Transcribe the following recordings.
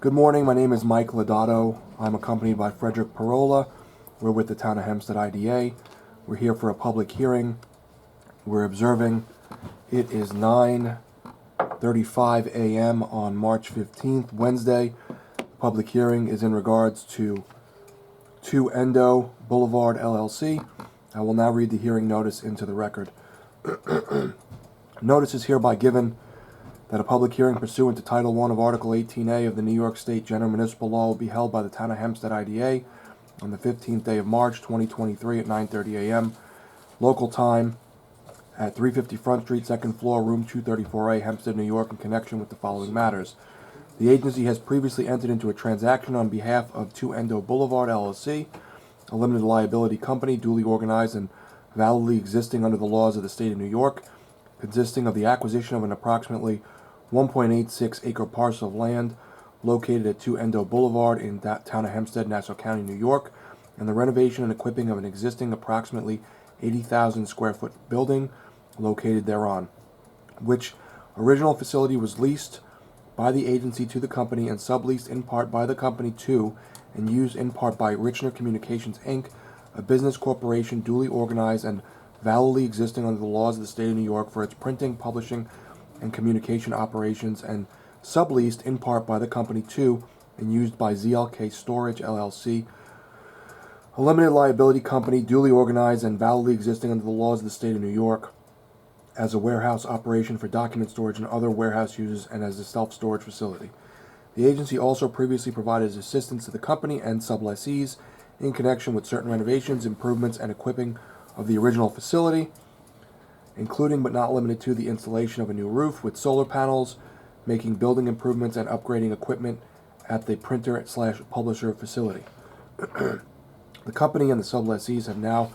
Good morning, my name is Mike Lodato. I'm accompanied by Frederick Parola. We're with the Town of Hempstead IDA. We're here for a public hearing. We're observing. It is 9:35 a.m. on March 15th, Wednesday. The public hearing is in regards to 2 Endo Boulevard LLC. I will now read the hearing notice into the record. Notice is hereby given that a public hearing pursuant to Title I of Article 18A of the New York State General Municipal Law will be held by the Town of Hempstead IDA on the 15th day of March 2023 at 9:30 a.m. Local time at 350 Front Street, second floor, room 234A, Hempstead, New York, in connection with the following matters. The agency has previously entered into a transaction on behalf of 2 Endo Boulevard LLC, a limited liability company duly organized and validly existing under the laws of the state of New York, consisting of the acquisition of an approximately 1.86 acre parcel of land located at 2 Endo Boulevard in Town of Hempstead, Nassau County, New York, and the renovation and equipping of an existing approximately 80,000 square foot building located thereon, which original facility was leased by the agency to the company and subleased in part by the company to and used in part by Richner Communications, Inc., a business corporation duly organized and validly existing under the laws of the state of New York for its printing, publishing, and communication operations, and subleased in part by the company to and used by ZLK Storage LLC, a limited liability company duly organized and validly existing under the laws of the state of New York as a warehouse operation for document storage and other warehouse uses and as a self-storage facility. The agency also previously provided assistance to the company and sublessees in connection with certain renovations, improvements, and equipping of the original facility, including but not limited to the installation of a new roof with solar panels, making building improvements, and upgrading equipment at the printer/publisher facility. The company and the sublessees have now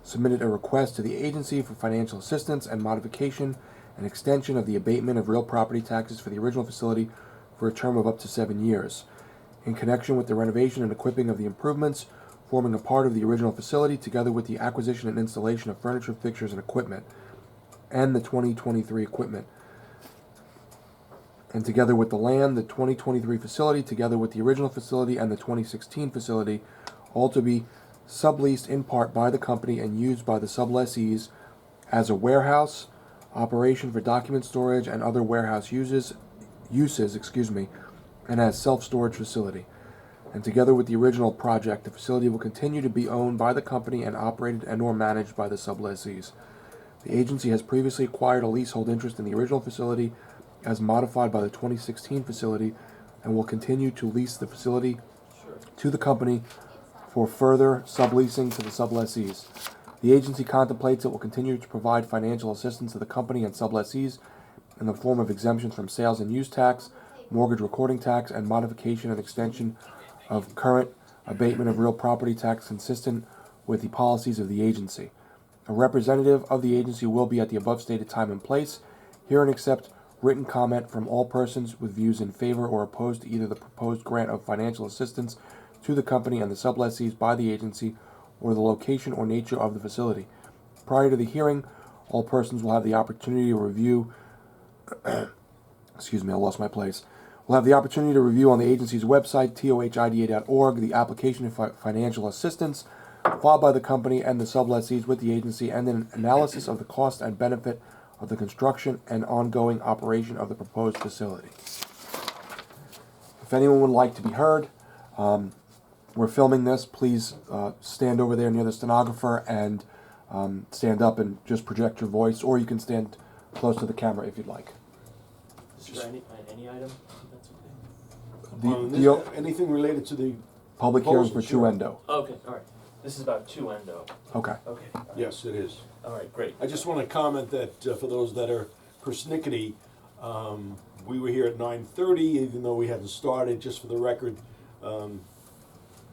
submitted a request to the agency for financial assistance and modification and extension of the abatement of real property taxes for the original facility for a term of up to 7 years, in connection with the renovation and equipping of the improvements forming a part of the original facility, together with the acquisition and installation of furniture, fixtures, and equipment, and the 2023 equipment, and together with the land, the 2023 facility, together with the original facility and the 2016 facility, all to be subleased in part by the company and used by the sublessees as a warehouse operation for document storage and other warehouse uses, and as self-storage facility. And together with the original project, the facility will continue to be owned by the company and operated and or managed by the sublessees. The agency has previously acquired a leasehold interest in the original facility as modified by the 2016 facility and will continue to lease the facility to the company for further subleasing to the sublessees. The agency contemplates it will continue to provide financial assistance to the company and sublessees in the form of exemptions from sales and use tax, mortgage recording tax, and modification and extension of current abatement of real property tax consistent with the policies of the agency. A representative of the agency will be at the above stated time and place, hear and accept written comment from all persons with views in favor or opposed to either the proposed grant of financial assistance to the company and the sublessees by the agency or the location or nature of the facility. Prior to the hearing, all persons will have the opportunity to review excuse me, I lost my place. We'll have the opportunity to review on the agency's website, tohida.org, the application for financial assistance filed by the company and the sublessees with the agency, and an analysis of the cost and benefit of the construction and ongoing operation of the proposed facility. If anyone would like to be heard, we're filming this. Please stand over there near the stenographer and stand up and just project your voice, or you can stand close to the camera if you'd like. Is there any item? That's okay. Anything related to the Public hearing for proposal, 2 Endo. Okay, all right. This is about 2 Endo. Okay. Okay. All right. Yes, it is. All right, great. I just want to comment that for those that are persnickety, we were here at 9:30, even though we hadn't started. Just for the record,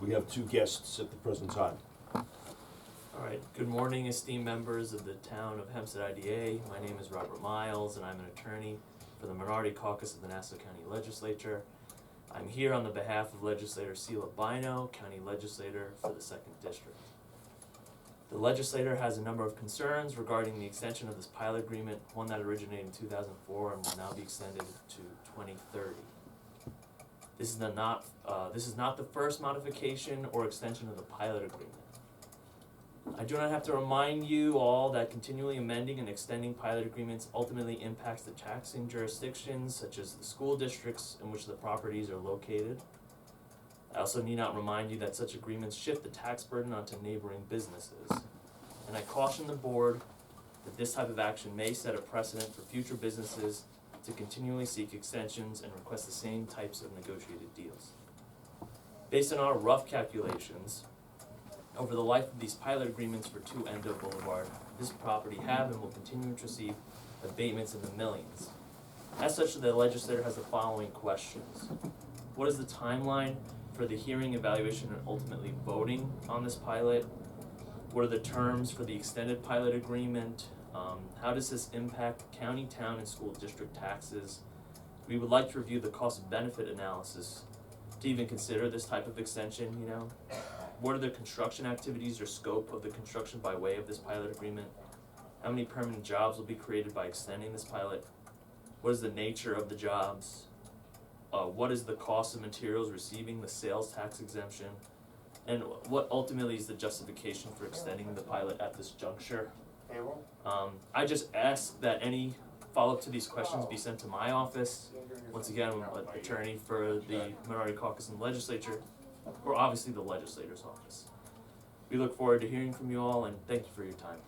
we have 2 guests at the present time. All right. Good morning, esteemed members of the Town of Hempstead IDA. My name is Robert Miles, and I'm an attorney for the Minority Caucus of the Nassau County Legislature. I'm here on the behalf of Legislator Sheila Bino, County Legislator for the 2nd District. The legislator has a number of concerns regarding the extension of this pilot agreement, one that originated in 2004 and will now be extended to 2030. This is not the first modification or extension of the pilot agreement. I do not have to remind you all that continually amending and extending pilot agreements ultimately impacts the taxing jurisdictions such as the school districts in which the properties are located. I also need not remind you that such agreements shift the tax burden onto neighboring businesses. And I caution the board that this type of action may set a precedent for future businesses to continually seek extensions and request the same types of negotiated deals. Based on our rough calculations, over the life of these pilot agreements for 2 Endo Boulevard, this property have and will continue to receive abatements in the millions. As such, the legislator has the following questions. What is the timeline for the hearing, evaluation, and ultimately voting on this pilot? What are the terms for the extended pilot agreement? How does this impact county, town, and school district taxes? We would like to review the cost-benefit analysis to even consider this type of extension, What are the construction activities or scope of the construction by way of this pilot agreement? How many permanent jobs will be created by extending this pilot? What is the nature of the jobs? What is the cost of materials receiving the sales tax exemption? And what ultimately is the justification for extending the pilot at this juncture? I just ask that any follow-up to these questions be sent to my office. Once again, I'm an attorney for the Minority Caucus and Legislature, or obviously the legislator's office. We look forward to hearing from you all, and thank you for your time.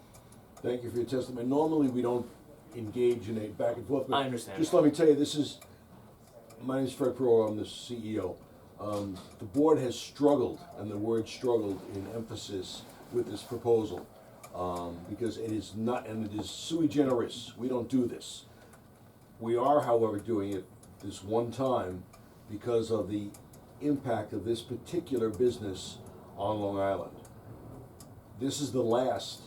Thank you for your testimony. Normally, we don't engage in a back and forth, but I understand. just let me tell you, my name is Fred Perot, I'm the CEO. The board has struggled, and the word struggled in emphasis with this proposal, because it is not, and it is sui generis. We don't do this. We are, however, doing it this one time because of the impact of this particular business on Long Island. This is the last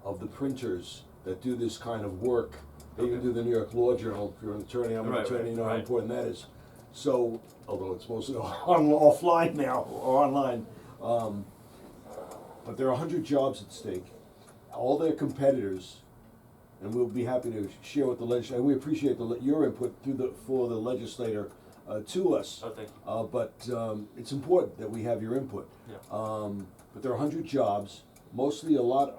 of the printers that do this kind of work. They even do the New York Law Journal. If you're an attorney, I'm an attorney, you know how important that is. So, although it's mostly offline now, or online, but there are 100 jobs at stake. All their competitors, and we'll be happy to share with the legislature, and we appreciate your input for the legislator to us. Oh, thank you. But it's important that we have your input. Yeah. But there are 100 jobs, mostly a lot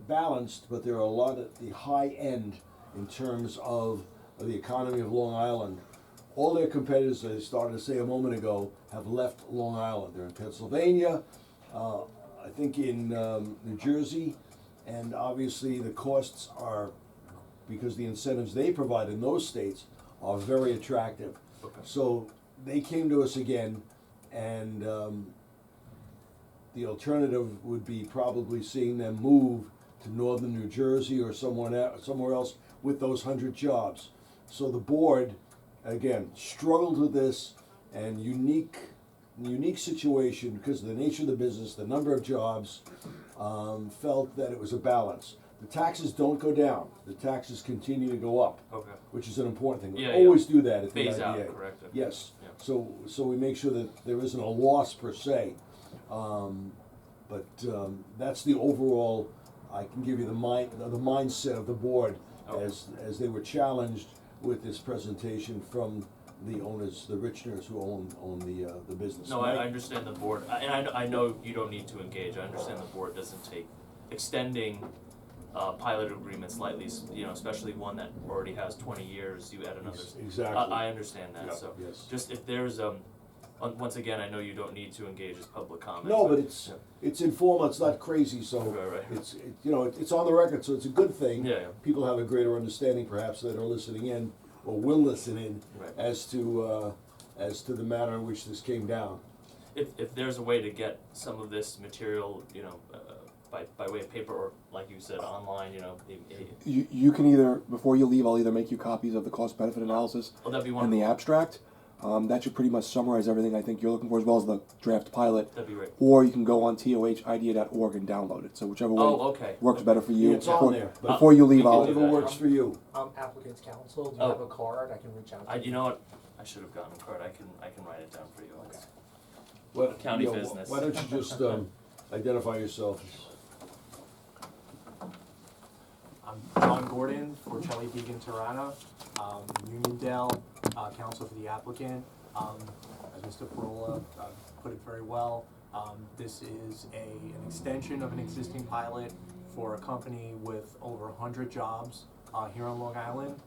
balanced, but there are a lot at the high end in terms of the economy of Long Island. All their competitors, as I started to say a moment ago, have left Long Island. They're in Pennsylvania, I think in New Jersey, and obviously the costs are, because the incentives they provide in those states are very attractive. Okay. So they came to us again, and the alternative would be probably seeing them move to northern New Jersey or somewhere else with those 100 jobs. So the board, again, struggled with this, and unique situation because of the nature of the business, the number of jobs, felt that it was a balance. The taxes don't go down; the taxes continue to go up, Okay. which is an important thing. We Yeah, always do that at the Phase IDA. out, correct? Yes. Yeah. So we make sure that there isn't a loss per se, but that's the overall. I can give you the mindset of the board Okay. as they were challenged with this presentation from the owners, the Richners who own the business. No, I understand the board, and I know you don't need to engage. I understand the board doesn't take extending pilot agreements lightly, especially one that already has 20 years. You add another. Exactly. I understand that. Yeah, So yes. just if there's once again, I know you don't need to engage as public comment. No, but it's informal. It's not crazy, so Right. it's on the record, so it's a good thing. Yeah. People have a greater understanding, perhaps, that are listening in or will listen in Right. as to the manner in which this came down. If there's a way to get some of this material, by way of paper or like you said, online, You can either, before you leave, I'll either make you copies of the cost-benefit analysis that'd be and wonderful. the abstract. That should pretty much summarize everything I think you're looking for, as well as the draft pilot. That'd be great. Or you can go on tohidea.org and download it. So whichever way Okay. works better for you. Yeah, it's on there, but- Before you leave, You can I'll. do Whatever that. works for you. Applicant's counsel, do you Oh. have a card? I can reach out to you. You know what? I should have gotten a card. I can write it down for you. It's- What, County business. Why don't you just identify yourself? I'm John Gordon for Charlie Began Tirana, Uniondale, counsel for the applicant. As Mr. Parola put it very well, this is an extension of an existing pilot for a company with over 100 jobs here on Long Island.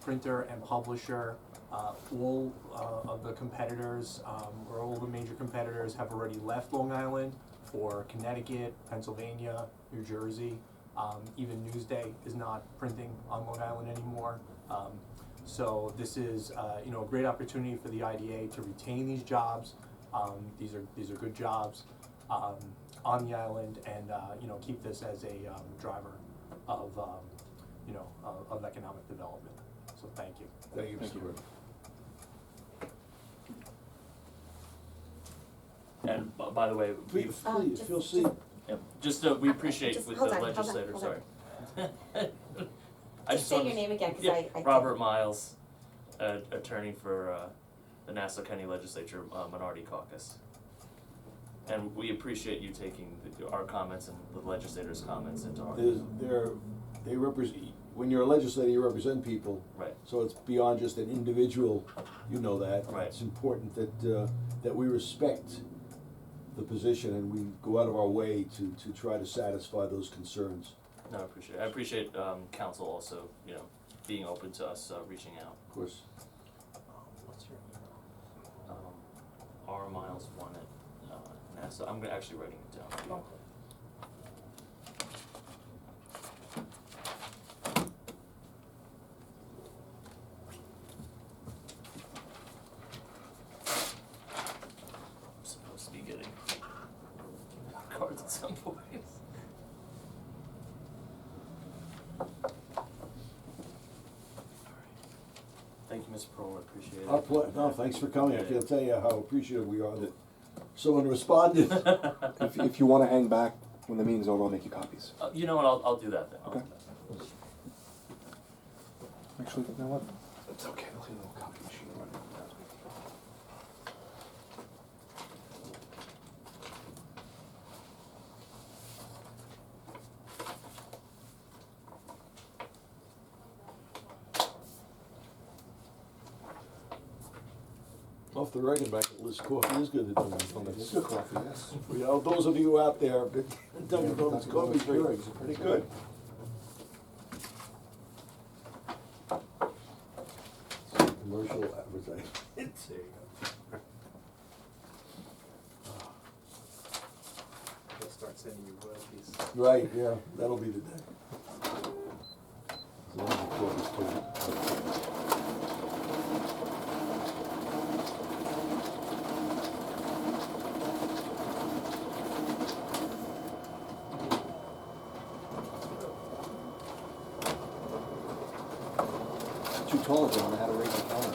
Printer and publisher, all of the competitors, or all the major competitors have already left Long Island for Connecticut, Pennsylvania, New Jersey. Even Newsday is not printing on Long Island anymore. So this is a great opportunity for the IDA to retain these jobs. These are good jobs on the island, and keep this as a driver of of economic development. So thank you. Thank you, Mr. Gordon. And by the way, we Please, feel free. we appreciate Just with hold the on, hold on, legislator, hold sorry. Just say your name again, 'cause I Robert Miles, attorney for the Nassau County Legislature Minority Caucus. And we appreciate you taking our comments and the legislators' comments into our. They represent, when you're a legislator, you represent people. Right. So it's beyond just an individual, you know that. Right. It's important that we respect the position and we go out of our way to try to satisfy those concerns. No, I appreciate council also, being open to us reaching out. Of course. What's your email? R-Miles1 at NASA. I'm actually writing it down. I'm supposed to be getting cards at some point. Thank you, Mr. Pearl, I appreciate it. No, thanks for coming. I can't tell you how appreciative we are that someone responded. If you want to hang back when the meeting's over, I'll make you copies. You know what, I'll do that then. I'll Okay. do that. Actually, you know what? It's okay. I'll leave a little copy machine running. Off the record, back at Liz Coffee is good at doing It's good coffee, yes. Those of you out there, Dunkin' Donuts Dunkin' coffee's Donuts very Keurigs are pretty good. Commercial advertising. There you go. They'll start sending you royalties. Right, yeah, that'll be the day. As long as the coffee's cold. Too tall, John. I had to raise the camera.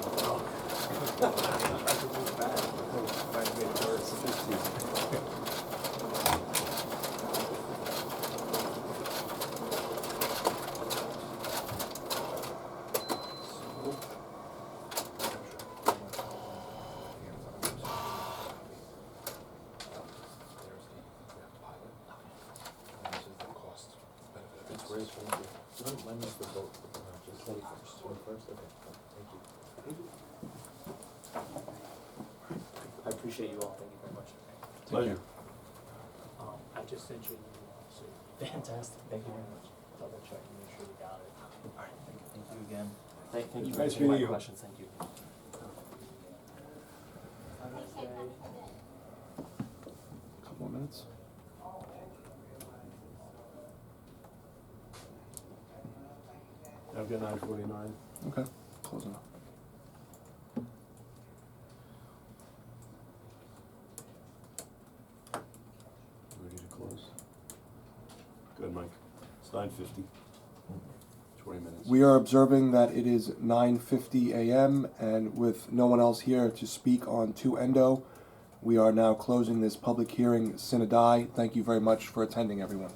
When is the vote? Just say first. Okay. Thank you. I appreciate you all. Thank you very much. Pleasure. I just sent you an email, so Fantastic. thank you very much. Double check and make sure you got it. Alright, thank you again. Thank you for Nice taking my meeting you. questions, thank you. Couple more minutes. I've got 9:49. Okay, close enough. Ready to close? Good, Mike. It's 9:50. 20 minutes. We are observing that it is 9:50 a.m. and with no one else here to speak on 2 Endo, we are now closing this public hearing sine die. Thank you very much for attending, everyone.